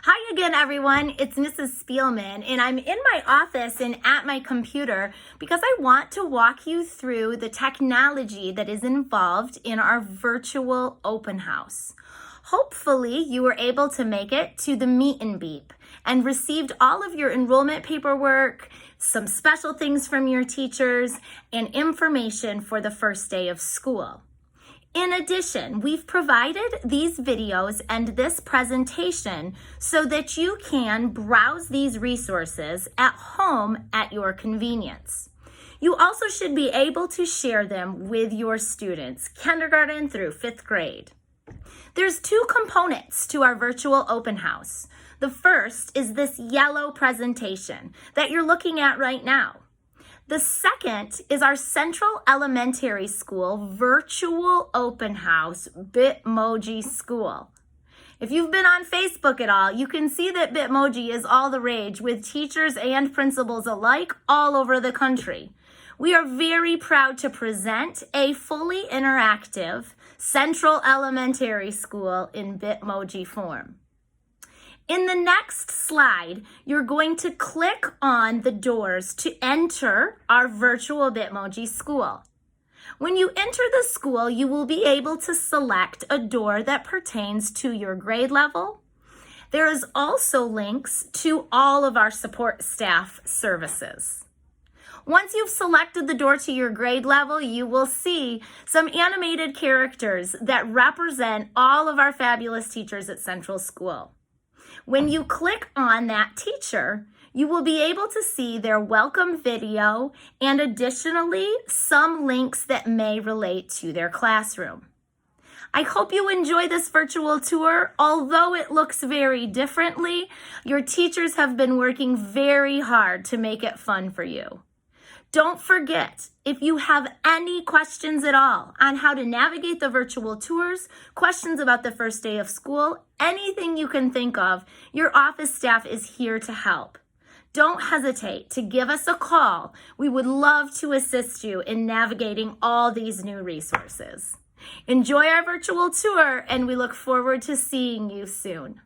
Hi again, everyone. It's Mrs. Spielman, and I'm in my office and at my computer because I want to walk you through the technology that is involved in our virtual open house. Hopefully, you were able to make it to the meet and beep and received all of your enrollment paperwork, some special things from your teachers, and information for the first day of school. In addition, we've provided these videos and this presentation so that you can browse these resources at home at your convenience. You also should be able to share them with your students, kindergarten through 5th grade. There's two components to our virtual open house. The first is this yellow presentation that you're looking at right now. The second is our Central Elementary School virtual open house, Bitmoji School. If you've been on Facebook at all, you can see that Bitmoji is all the rage with teachers and principals alike all over the country. We are very proud to present a fully interactive Central Elementary School in Bitmoji form. In the next slide, you're going to click on the doors to enter our virtual Bitmoji school. When you enter the school, you will be able to select a door that pertains to your grade level. There is also links to all of our support staff services. Once you've selected the door to your grade level, you will see some animated characters that represent all of our fabulous teachers at Central School. When you click on that teacher, you will be able to see their welcome video and additionally some links that may relate to their classroom. I hope you enjoy this virtual tour. Although it looks very differently, your teachers have been working very hard to make it fun for you. Don't forget, if you have any questions at all on how to navigate the virtual tours, questions about the first day of school, anything you can think of, your office staff is here to help. Don't hesitate to give us a call. We would love to assist you in navigating all these new resources. Enjoy our virtual tour, and we look forward to seeing you soon.